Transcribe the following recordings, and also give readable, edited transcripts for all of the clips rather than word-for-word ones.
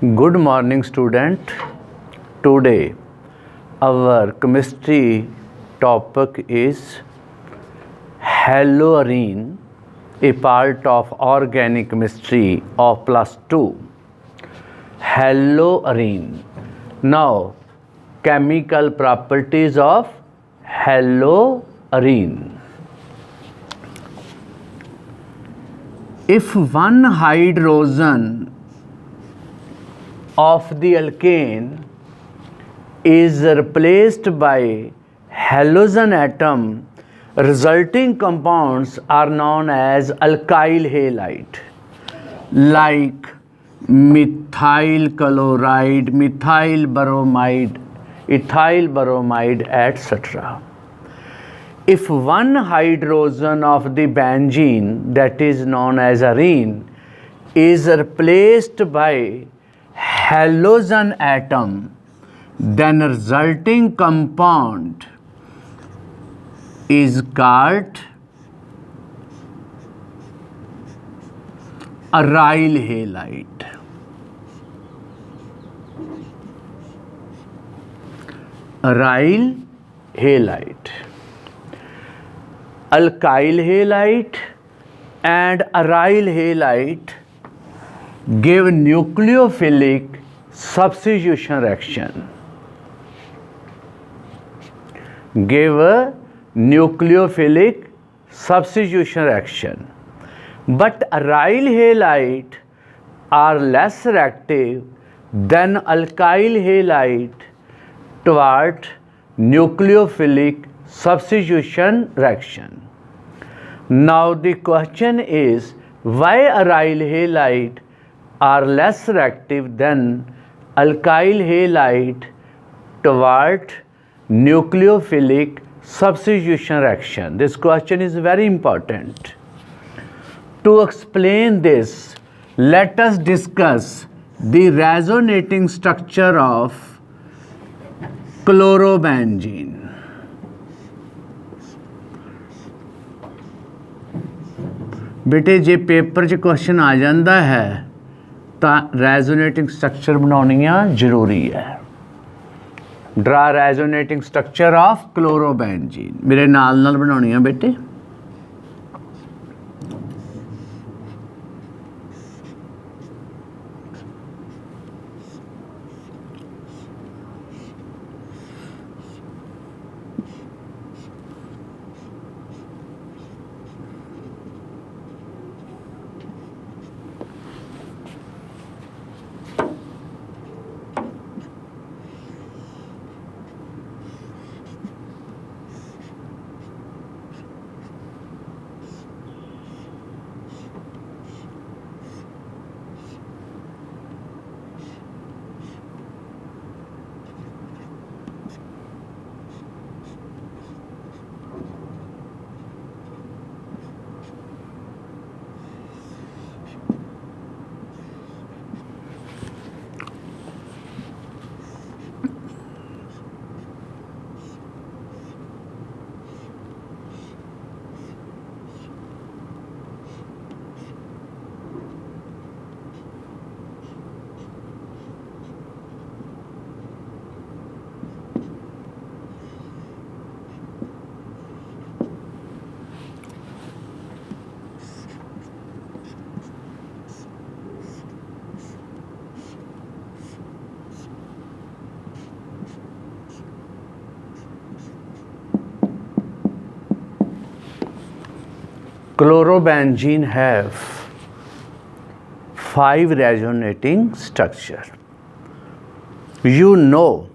Good morning, student. Today our chemistry topic is haloarine, a part of organic chemistry of +2. Haloarine. Now, chemical properties of haloarine. If one hydrogen of the alkane is replaced by halogen atom, resulting compounds are known as alkyl halide, like methyl chloride, methyl bromide, ethyl bromide, etc. If one hydrogen of the benzene, that is known as arene, is replaced by halogen atom, then resulting compound is called aryl halide. Aryl halide. Alkyl halide and aryl halide give nucleophilic substitution reaction. Give a nucleophilic substitution reaction. But aryl halide are less reactive than alkyl halide toward nucleophilic substitution reaction. Now the question is, why aryl halide are less reactive than alkyl halide toward nucleophilic substitution reaction? This question is very important. To explain this, let us discuss the resonating structure of chlorobenzene. बेटे जे paper च question आ जाता है तो resonating structure बनानिया जरूरी है. Draw resonating structure of chlorobenzene. मेरे नाल बनानिया बेटे. Chlorobenzene have 5 resonating structure. You know,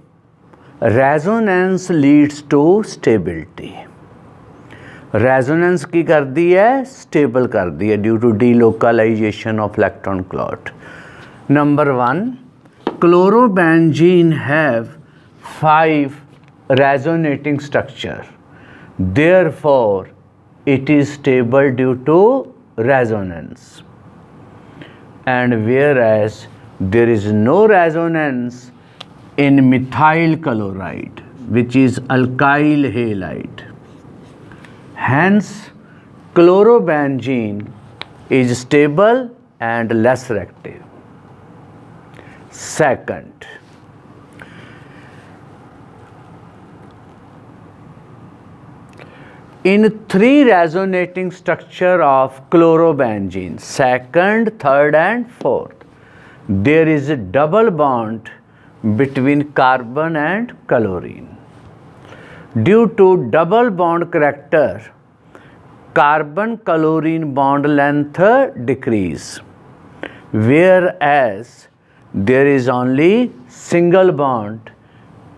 resonance leads to stability. Resonance की कर दी है, stable कर दी है due to delocalization of electron clot. Number 1, chlorobenzene have 5 resonating structure. Therefore, it is stable due to resonance. And whereas there is no resonance in methyl chloride, which is alkyl halide. Hence, chlorobenzene is stable and less reactive. Second, in three resonating structure of chlorobenzene, second, third and fourth, there is a double bond between carbon and chlorine. Due to double bond character, carbon chlorine bond length decrease, whereas there is only single bond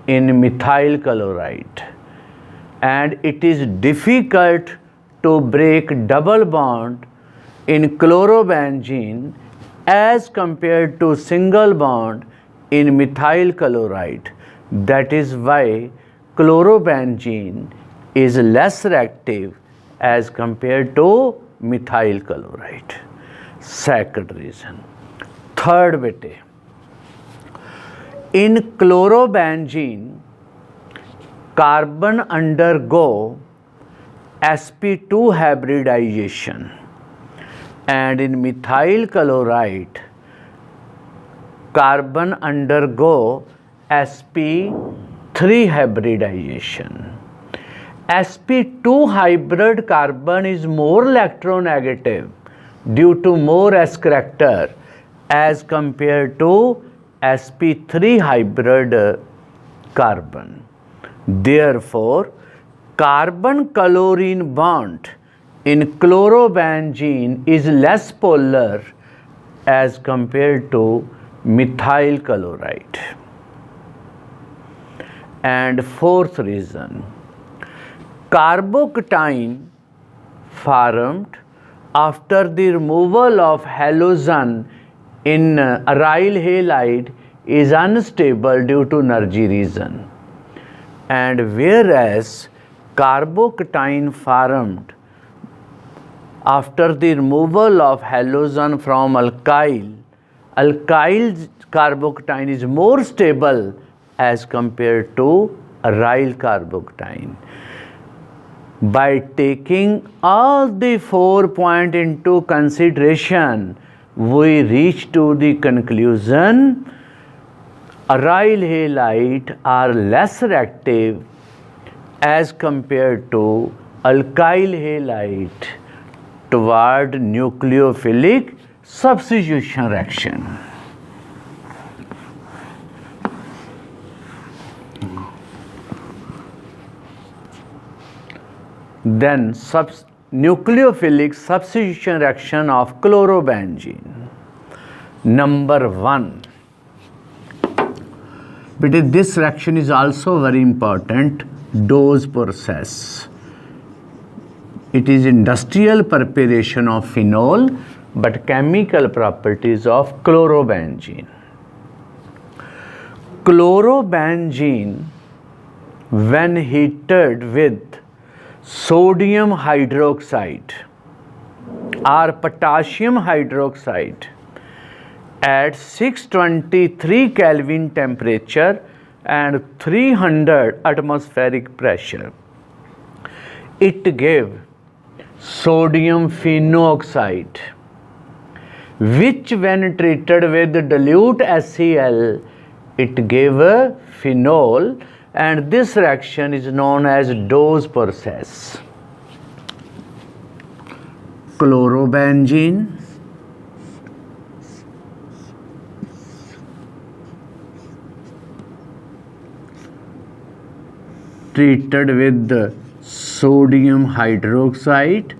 in methyl chloride, and it is difficult to break double bond in chlorobenzene as compared to single bond in methyl chloride. That is why chlorobenzene is less reactive as compared to methyl chloride. Second reason. Third bete, in chlorobenzene, carbon undergo sp2 hybridization, and in methyl chloride, carbon undergo sp3 hybridization. sp2 hybrid carbon is more electronegative due to more s character as compared to sp3 hybrid carbon. Therefore, carbon chlorine bond in chlorobenzene is less polar as compared to methyl chloride. And fourth reason, carbocation formed after the removal of halogen in aryl halide is unstable due to energy reason, and whereas carbocation formed after the removal of halogen from alkyl carbocation is more stable as compared to aryl carbocation. By taking all the 4 points into consideration, we reach to the conclusion aryl halide are less reactive as compared to alkyl halide toward nucleophilic substitution reaction. Then nucleophilic substitution reaction of chlorobenzene. Number 1. But this reaction is also very important, dose process. It is industrial preparation of phenol, but chemical properties of chlorobenzene. Chlorobenzene, when heated with sodium hydroxide or potassium hydroxide at 623 Kelvin temperature and 300 atmospheric pressure, it gave sodium phenoxide, which when treated with dilute HCl, it gave a phenol, and this reaction is known as dose process. Chlorobenzene treated with the sodium hydroxide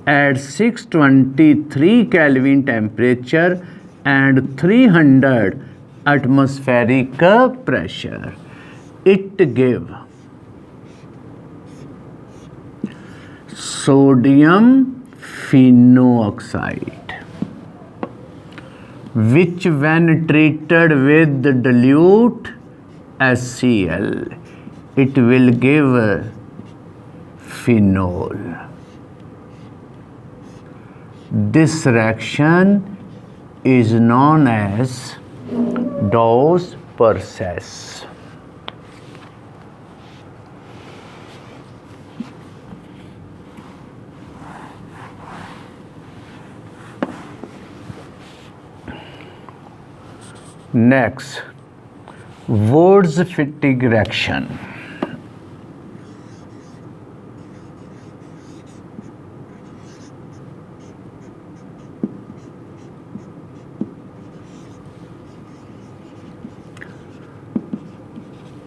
at 623 Kelvin temperature and 300 atmospheric pressure. It gave sodium phenoxide, which when treated with dilute HCl, it will give phenol. This reaction is known as dose process. Next, Ward's fatigue reaction.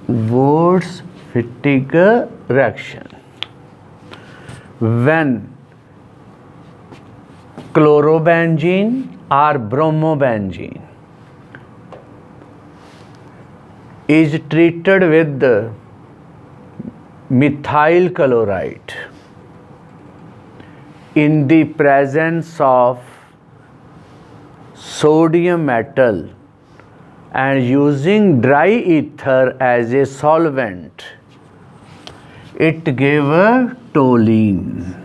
Ward's fatigue reaction. When chlorobenzene or bromobenzene is treated with methyl chloride in the presence of sodium metal and using dry ether as a solvent, it gave a toluene.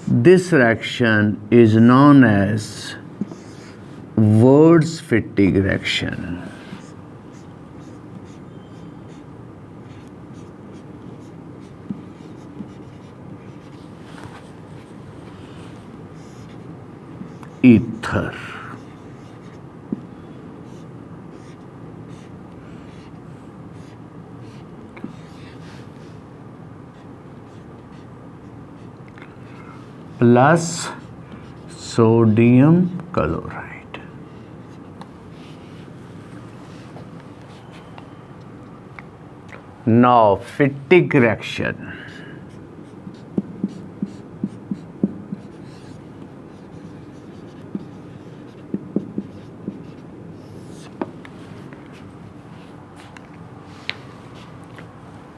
This reaction is known as Ward's fatigue reaction. Ether. Plus sodium chloride. Now fatigue reaction.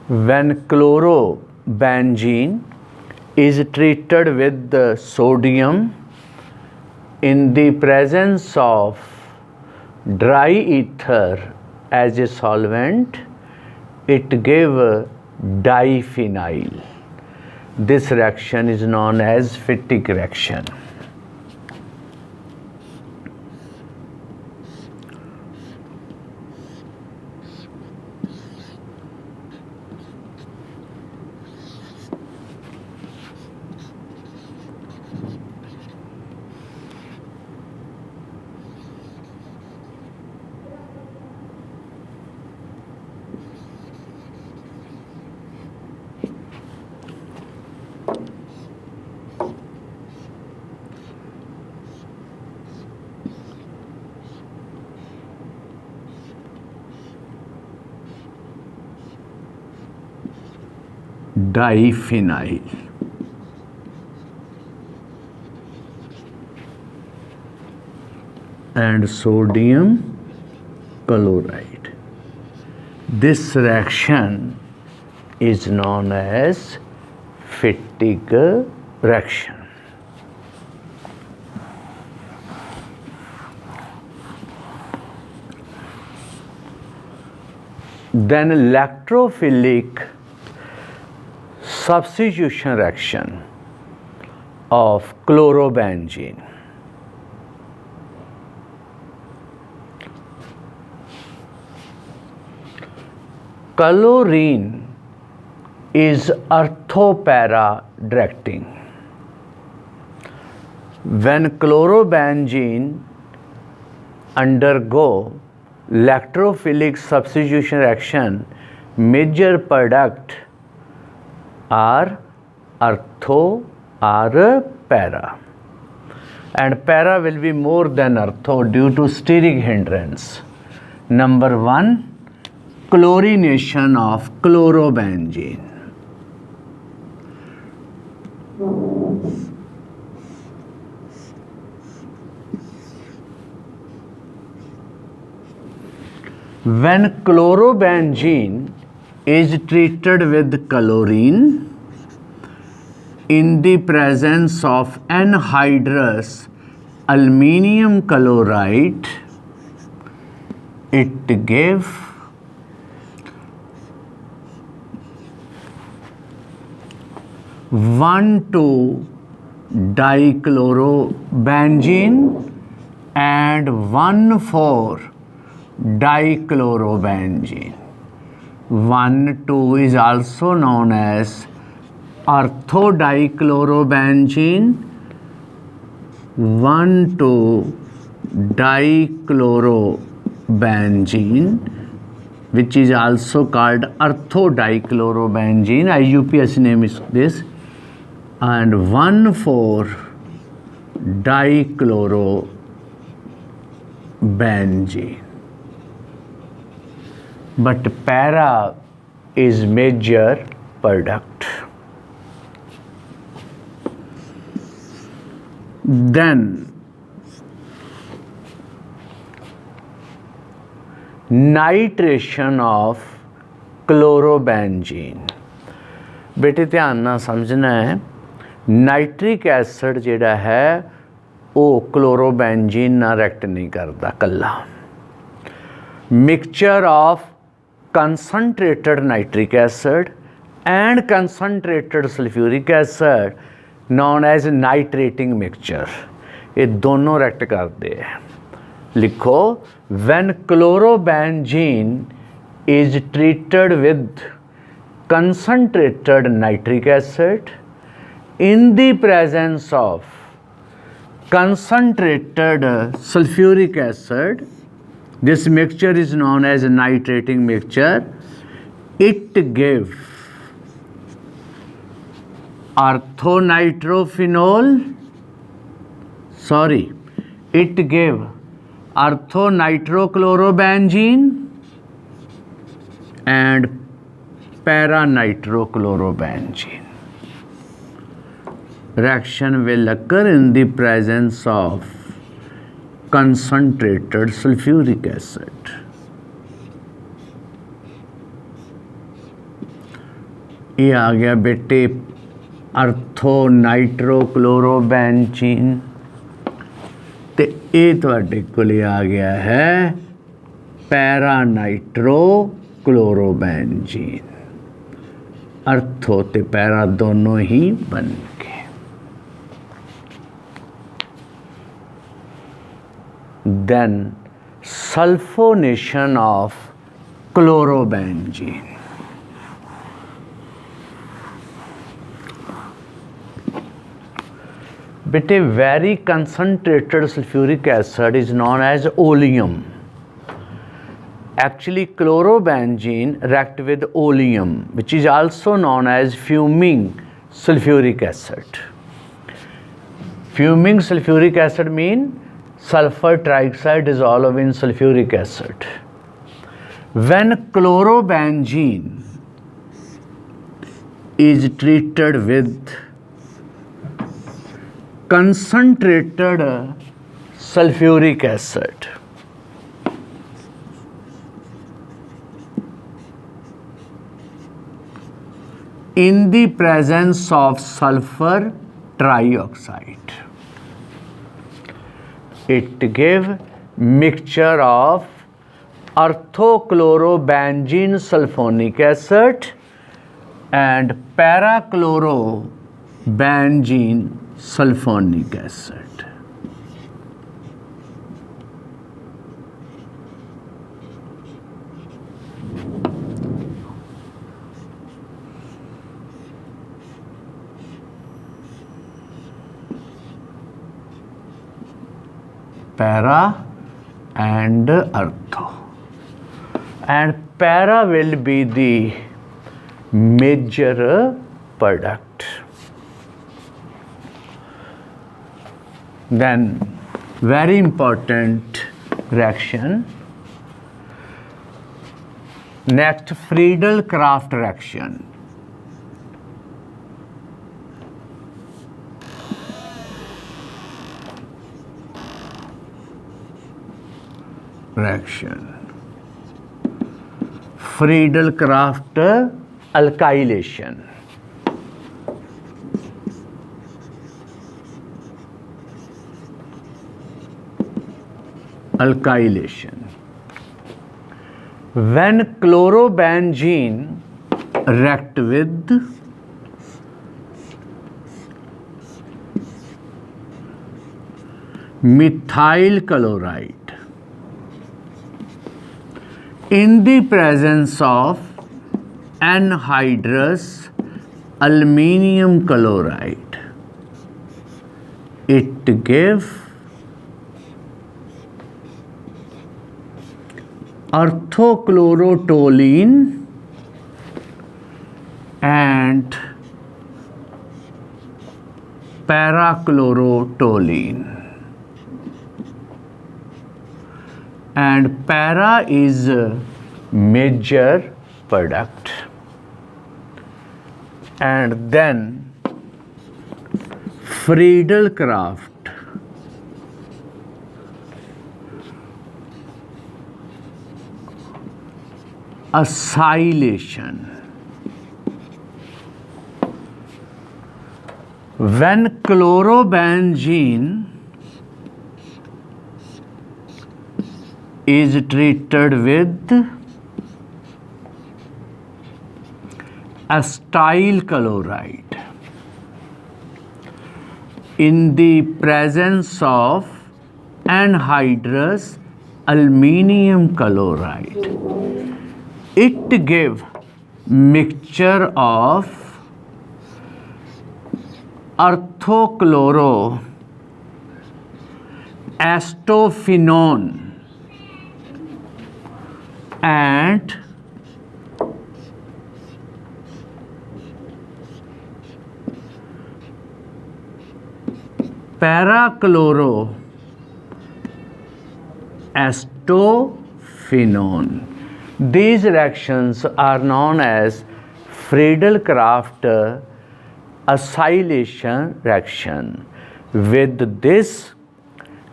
When chlorobenzene is treated with the sodium in the presence of dry ether as a solvent, it gave diphenyl. This reaction is known as fatigue reaction. Diphenyl. And sodium chloride. This reaction is known as fatigue reaction. Then electrophilic substitution reaction of chlorobenzene. Chlorine is orthopara directing. When chlorobenzene undergo electrophilic substitution reaction, major product are ortho or para, and para will be more than ortho due to steric hindrance. Number 1, chlorination of chlorobenzene. When chlorobenzene is treated with chlorine in the presence of anhydrous aluminum chloride, it gave (1,2) dichlorobenzene and 1,4 dichlorobenzene. 1,2 is also known as orthodichlorobenzene, 1,2 dichlorobenzene. benzene, which is also called orthodichlorobenzene, IUPAC name is this, and 1,4-dichlorobenzene. But para is major product. Then nitration of chlorobenzene. बेटे ध्यान नाल समझना है, nitric acid जिहड़ा है वो chlorobenzene नाल react नहीं करता कल्ला। Mixture of concentrated nitric acid and concentrated sulphuric acid known as nitrating mixture, ये दोनों रिएक्ट करते हैं। लिखो, when chlorobenzene is treated with concentrated nitric acid in the presence of concentrated sulfuric acid, this mixture is known as nitrating mixture. It gives it gave orthonitrochlorobenzene and paranitrochlorobenzene. Reaction will occur in the presence of concentrated sulfuric acid. ये आ गया बेटे orthonitrochlorobenzene, तो ये तुहाडे कोल आ गया है पैरानाइट्रोक्लोरोबेंजीन। अर्थो ते पैरा दोनों ही बन गए। Then sulphonation of chlorobenzene. बेटे very concentrated sulfuric acid is known as oleum. Actually chlorobenzene react with oleum, which is also known as fuming sulfuric acid. Fuming sulfuric acid mean sulfur trioxide dissolved in sulfuric acid. When chlorobenzene is treated with concentrated sulfuric acid, in the presence of sulfur trioxide, it gave mixture of orthochlorobenzene sulfonic acid and parachlorobenzene sulfonic acid. Para and ortho, and para will be the major product. Then very important reaction, next Friedel-Crafts reaction. Friedel-Crafts alkylation. When chlorobenzene react with methyl chloride in the presence of anhydrous aluminum chloride, it gives orthochlorotoluene and parachlorotoluene, and para is a major product, and then Friedel-Crafts acylation. When chlorobenzene is treated with acetyl chloride in the presence of anhydrous aluminum chloride, it gives mixture of orthochloroacetophenone and parachloroacetophenone. These reactions are known as Friedel-Crafts acylation reaction. With this,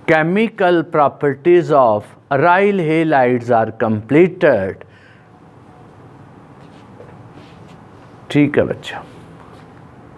chemical properties of aryl halides are completed. ठीक है बच्चा.